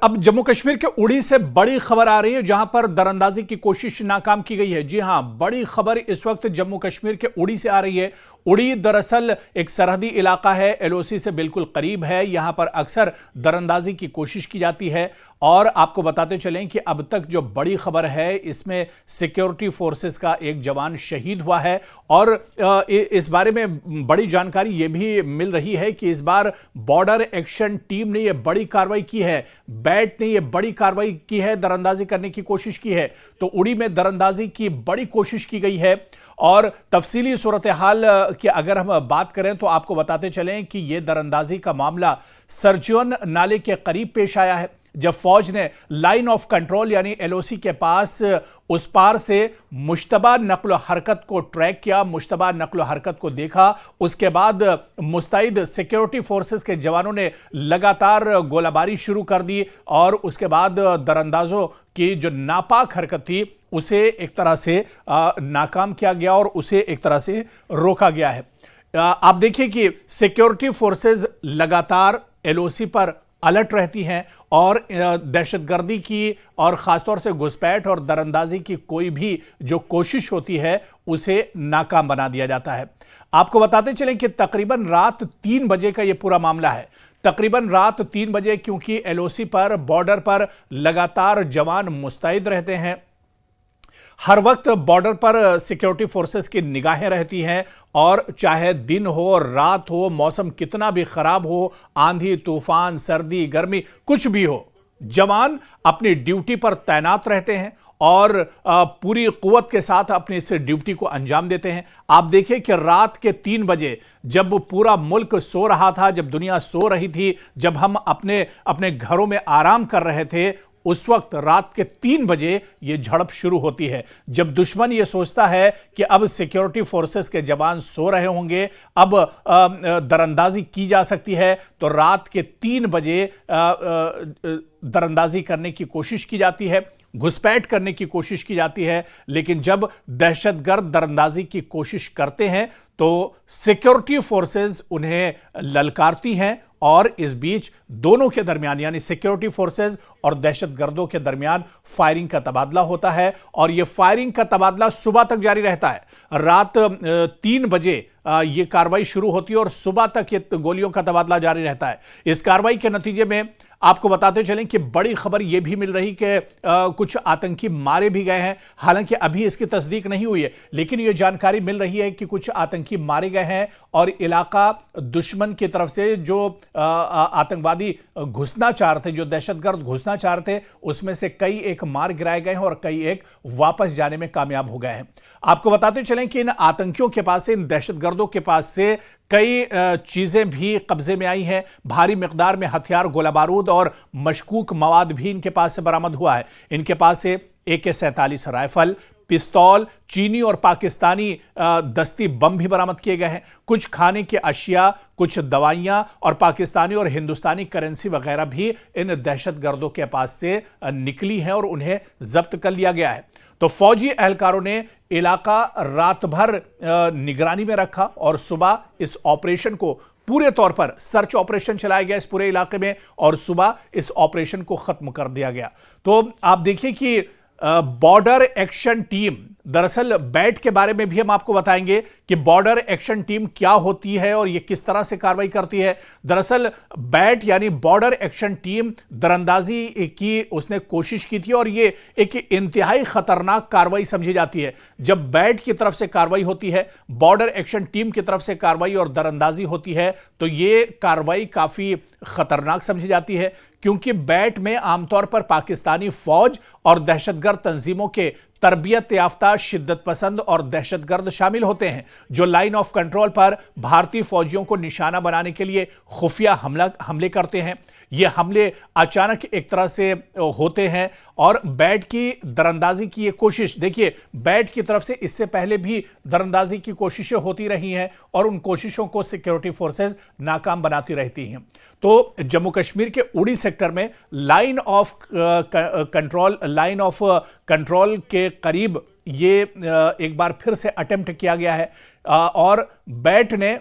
अब जम्मू कश्मीर के उड़ी से बड़ी खबर आ रही है, जहां पर दरअंदाजी की कोशिश नाकाम की गई है। जी हां, बड़ी खबर इस वक्त जम्मू कश्मीर के उड़ी से आ रही है। उड़ी दरअसल एक सरहदी इलाका है, एलओसी से बिल्कुल करीब है। यहां पर अक्सर दरअंदाजी की कोशिश की जाती है। और आपको बताते चलें कि अब तक जो बड़ी खबर है, इसमें सिक्योरिटी फोर्सेस का एक जवान शहीद हुआ है। और इस बारे में बड़ी जानकारी यह भी मिल रही है कि इस बार बॉर्डर एक्शन टीम ने यह बड़ी कार्रवाई की है। बैट ने यह बड़ी कार्रवाई की है, दरअंदाजी करने की कोशिश की है। तो उड़ी में दरअंदाजी की बड़ी कोशिश की गई है। और तफसीली सूरत हाल की अगर हम बात करें तो आपको बताते चलें कि यह दरअंदाजी का मामला सरजोन नाले के करीब पेश आया है, जब फौज ने लाइन ऑफ कंट्रोल यानी एलओसी के पास उस पार से मुश्तबा नक्ल हरकत को ट्रैक किया, मुश्तबा नक्ल हरकत को देखा। उसके बाद मुस्तैद सिक्योरिटी फोर्सेस के जवानों ने लगातार गोलाबारी शुरू कर दी और उसके बाद दरअंदाजों की जो नापाक हरकत थी उसे एक तरह से नाकाम किया गया और उसे एक तरह से रोका गया है। आप देखिए कि सिक्योरिटी फोर्सेस लगातार एलओसी पर अलर्ट रहती हैं और दहशतगर्दी की और ख़ासतौर से घुसपैठ और दरअंदाजी की कोई भी जो कोशिश होती है उसे नाकाम बना दिया जाता है। आपको बताते चलें कि तकरीबन रात 3 बजे का यह पूरा मामला है। तकरीबन रात 3 बजे, क्योंकि एलओसी पर बॉर्डर पर लगातार जवान मुस्तैद रहते हैं। हर वक्त बॉर्डर पर सिक्योरिटी फोर्सेस की निगाहें रहती हैं और चाहे दिन हो रात हो, मौसम कितना भी खराब हो, आंधी तूफान, सर्दी गर्मी कुछ भी हो, जवान अपनी ड्यूटी पर तैनात रहते हैं और पूरी कुव्वत के साथ अपनी इस ड्यूटी को अंजाम देते हैं। आप देखिए कि रात के 3 बजे जब पूरा मुल्क सो रहा था, जब दुनिया सो रही थी, जब हम अपने अपने घरों में आराम कर रहे थे, उस वक्त रात के 3 बजे यह झड़प शुरू होती है। जब दुश्मन यह सोचता है कि अब सिक्योरिटी फोर्सेस के जवान सो रहे होंगे, अब दरअंदाजी की जा सकती है, तो रात के 3 बजे दरअंदाजी करने की कोशिश की जाती है, घुसपैठ करने की कोशिश की जाती है। लेकिन जब दहशतगर्द दरअंदाजी की कोशिश करते हैं तो सिक्योरिटी फोर्सेस उन्हें ललकारती हैं और इस बीच दोनों के दरमियान यानी सिक्योरिटी फोर्सेस और दहशतगर्दों के दरमियान फायरिंग का तबादला होता है। और यह फायरिंग का तबादला सुबह तक जारी रहता है। रात 3 बजे यह कार्रवाई शुरू होती है और सुबह तक ये गोलियों का तबादला जारी रहता है। इस कार्रवाई के नतीजे में आपको बताते चलें कि बड़ी खबर यह भी मिल रही कि कुछ आतंकी मारे भी गए हैं। हालांकि अभी इसकी तस्दीक नहीं हुई है, लेकिन यह जानकारी मिल रही है कि कुछ आतंकी मारे गए हैं और इलाका दुश्मन की तरफ से जो आतंकवादी घुसना चाह रहे थे, जो दहशतगर्द घुसना चाह रहे थे, उसमें से कई एक मार गिराए गए हैं और कई एक वापस जाने में कामयाब हो गए हैं। आपको बताते चलें कि इन आतंकियों के पास से, इन दहशतगर्दों के पास से कई चीजें भी कब्जे में आई हैं। भारी मिकदार में हथियार, गोला बारूद और मशकूक मवाद भी इनके पास से बरामद हुआ है। इनके पास से AK-47 राइफल, पिस्तौल, चीनी और पाकिस्तानी दस्ती बम भी बरामद किए गए हैं। कुछ खाने की अशिया, कुछ दवाइयां और पाकिस्तानी और हिंदुस्तानी करेंसी वगैरह भी इन दहशतगर्दों के पास से निकली हैं और उन्हें जब्त कर लिया गया है। तो फौजी एहलकारों ने इलाका रात भर निगरानी में रखा और सुबह इस ऑपरेशन को पूरे तौर पर सर्च ऑपरेशन चलाया गया इस पूरे इलाके में और सुबह इस ऑपरेशन को खत्म कर दिया गया। तो आप देखिए कि बॉर्डर एक्शन टीम, दरअसल बैट के बारे में भी हम आपको बताएंगे कि बॉर्डर एक्शन टीम क्या होती है और यह किस तरह से कार्रवाई करती है। दरअसल बैट यानी बॉर्डर एक्शन टीम दरअंदाजी की उसने कोशिश की थी और यह एक इंतहाई खतरनाक कार्रवाई समझी जाती है। जब बैट की तरफ से कार्रवाई होती है, बॉर्डर एक्शन टीम की तरफ से कार्रवाई और दरअंदाजी होती है, तो यह कार्रवाई काफी खतरनाक समझी जाती है, क्योंकि बैट में आमतौर पर पाकिस्तानी फौज और दहशतगर्द तंजीमों के तरबियत याफ्ता शिद्दत पसंद और दहशतगर्द शामिल होते हैं, जो लाइन ऑफ कंट्रोल पर भारतीय फौजियों को निशाना बनाने के लिए खुफिया हमले करते हैं। ये हमले अचानक एक तरह से होते हैं और बैट की दरअंदाजी की ये कोशिश, देखिए बैट की तरफ से इससे पहले भी दरअंदाजी की कोशिशें होती रही हैं और उन कोशिशों को सिक्योरिटी फोर्सेस नाकाम बनाती रहती हैं। तो जम्मू कश्मीर के उड़ी सेक्टर में लाइन ऑफ कंट्रोल के करीब ये एक बार फिर से अटेम्प्ट किया गया है और बैट ने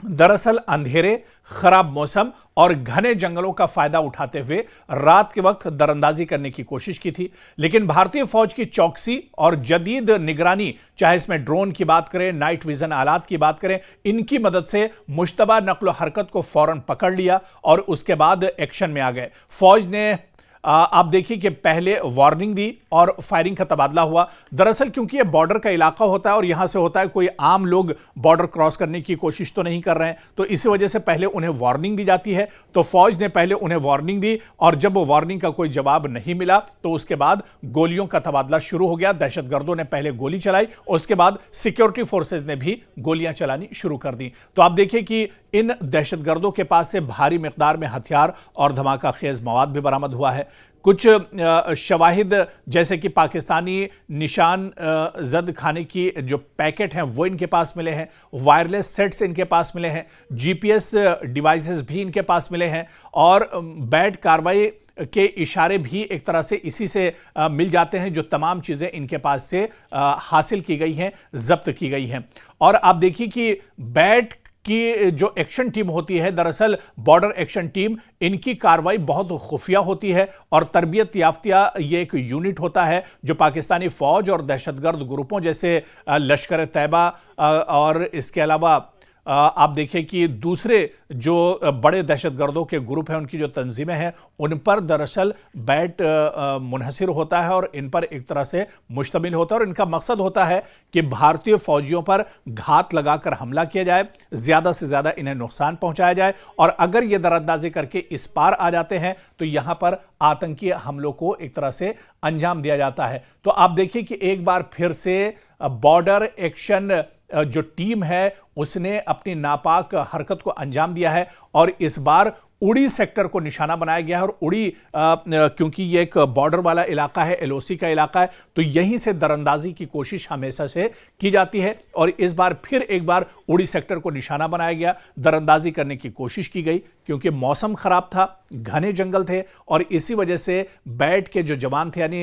दरअसल अंधेरे, खराब मौसम और घने जंगलों का फायदा उठाते हुए रात के वक्त दरअंदाजी करने की कोशिश की थी, लेकिन भारतीय फौज की चौकसी और जदीद निगरानी, चाहे इसमें ड्रोन की बात करें, नाइट विजन आलात की बात करें, इनकी मदद से मुश्तबा नक्ल हरकत को फौरन पकड़ लिया और उसके बाद एक्शन में आ गए। फौज ने आप देखिए कि पहले वार्निंग दी और फायरिंग का तबादला हुआ। दरअसल क्योंकि यह बॉर्डर का इलाका होता है और यहां से होता है, कोई आम लोग बॉर्डर क्रॉस करने की कोशिश तो नहीं कर रहे हैं, तो इसी वजह से पहले उन्हें वार्निंग दी जाती है। तो फौज ने पहले उन्हें वार्निंग दी और जब वार्निंग का कोई जवाब नहीं मिला तो उसके बाद गोलियों का तबादला शुरू हो गया। दहशतगर्दों ने पहले गोली चलाई, उसके बाद सिक्योरिटी फोर्सेज ने भी गोलियां चलानी शुरू कर दी। तो आप देखिए कि इन दहशतगर्दों के पास से भारी मिकदार में हथियार और धमाका खेज मवाद भी बरामद हुआ है। कुछ शवाहिद जैसे कि पाकिस्तानी निशान जद खाने की जो पैकेट हैं वो इनके पास मिले हैं, वायरलेस सेट्स इनके पास मिले हैं, जीपीएस डिवाइसेस भी इनके पास मिले हैं और बैड कार्रवाई के इशारे भी एक तरह से इसी से मिल जाते हैं। जो तमाम चीज़ें इनके पास से हासिल की गई हैं, जब्त की गई हैं। और आप देखिए कि बैड की जो एक्शन टीम होती है, दरअसल बॉर्डर एक्शन टीम, इनकी कार्रवाई बहुत खुफिया होती है और तरबियत याफ्ता ये एक यूनिट होता है जो पाकिस्तानी फौज और दहशतगर्द ग्रुपों जैसे लश्कर तैयबा और इसके अलावा आप देखिए कि दूसरे जो बड़े दहशतगर्दों के ग्रुप हैं, उनकी जो तंजीमें हैं, उन पर दरअसल बैट मुनहसिर होता है और इन पर एक तरह से मुश्तमिल होता है और इनका मकसद होता है कि भारतीय फौजियों पर घात लगाकर हमला किया जाए, ज़्यादा से ज़्यादा इन्हें नुकसान पहुंचाया जाए और अगर ये दरअंदाजी करके इस पार आ जाते हैं तो यहां पर आतंकी हमलों को एक तरह से अंजाम दिया जाता है। तो आप देखिए कि एक बार फिर से बॉर्डर एक्शन जो टीम है उसने अपनी नापाक हरकत को अंजाम दिया है और इस बार उड़ी सेक्टर को निशाना बनाया गया है। और उड़ी क्योंकि ये एक बॉर्डर वाला इलाका है, एलओसी का इलाका है, तो यहीं से दरअंदाजी की कोशिश हमेशा से की जाती है और इस बार फिर एक बार उड़ी सेक्टर को निशाना बनाया गया, दरअंदाजी करने की कोशिश की गई क्योंकि मौसम खराब था, घने जंगल थे और इसी वजह से बैट के जो जवान थे, यानी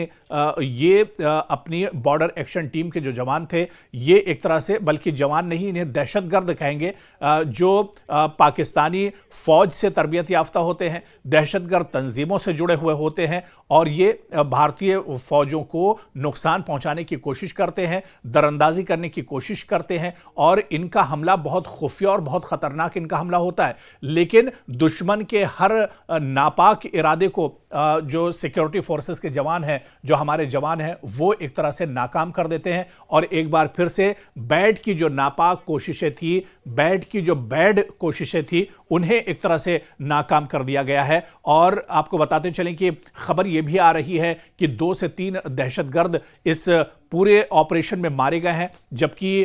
ये अपनी बॉर्डर एक्शन टीम के जो जवान थे, ये एक तरह से, बल्कि जवान नहीं, इन्हें दहशतगर्द कहेंगे, जो पाकिस्तानी फौज से तरबियत याफ्ता होते हैं, दहशतगर्द तंजीमों से जुड़े हुए होते हैं और ये भारतीय फौजों को नुकसान पहुंचाने की कोशिश करते हैं, दरअंदाजी करने की कोशिश करते हैं और इनका हमला बहुत खुफिया और बहुत खतरनाक इनका हमला होता है। लेकिन दुश्मन के हर नापाक इरादे को जो सिक्योरिटी फोर्सेस के जवान हैं, जो हमारे जवान हैं, वो एक तरह से नाकाम कर देते हैं और एक बार फिर से बैड की जो नापाक कोशिशें थी, बैड की जो बैड कोशिशें थी, उन्हें एक तरह से नाकाम कर दिया गया है। और आपको बताते चलें कि खबर यह भी आ रही है कि 2 से 3 दहशतगर्द इस पूरे ऑपरेशन में मारे गए हैं, जबकि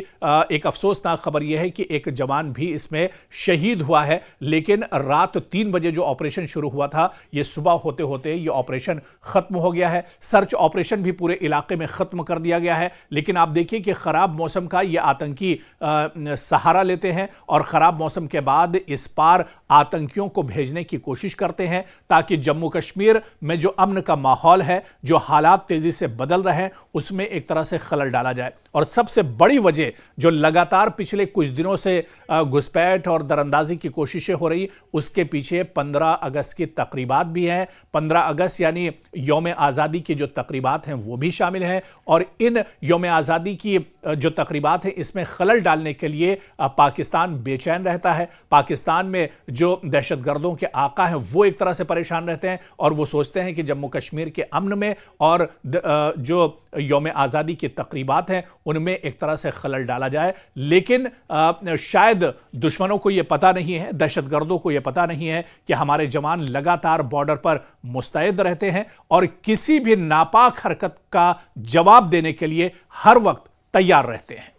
एक अफसोसनाक खबर यह है कि एक जवान भी इसमें शहीद हुआ है। लेकिन रात 3 बजे जो ऑपरेशन शुरू हुआ था, यह सुबह होते होते ये ऑपरेशन खत्म हो गया है। सर्च ऑपरेशन भी पूरे इलाके में खत्म कर दिया गया है। लेकिन आप देखिए कि खराब मौसम का ये आतंकी सहारा लेते हैं और खराब मौसम के बाद इस पार आतंकियों को भेजने की कोशिश करते हैं ताकि जम्मू कश्मीर में जो अमन का माहौल है, जो हालात तेजी से बदल रहे हैं, उसमें एक तरह से खलल डाला जाए। और सबसे बड़ी वजह जो लगातार पिछले कुछ दिनों से घुसपैठ और दरअंदाजी की कोशिशें हो रही, उसके पीछे 15 अगस्त की तकरीबात भी हैं। 15 अगस्त यानी यौम आज़ादी की जो तकरीबात हैं वो भी शामिल हैं और इन यौम आज़ादी की जो तकरीबात हैं, इसमें खलल डालने के लिए पाकिस्तान बेचैन रहता है। पाकिस्तान में जो दहशतगर्दों के आका हैं वो एक तरह से परेशान रहते हैं और वो सोचते हैं कि जम्मू कश्मीर के अमन में और जो यौम आज़ादी की तकरीबात हैं उनमें एक तरह से खलल डाला जाए। लेकिन शायद दुश्मनों को यह पता नहीं है, दहशतगर्दों को यह पता नहीं है कि हमारे जवान लगातार बॉर्डर पर मुस्तैद रहते हैं और किसी भी नापाक हरकत का जवाब देने के लिए हर वक्त तैयार रहते हैं।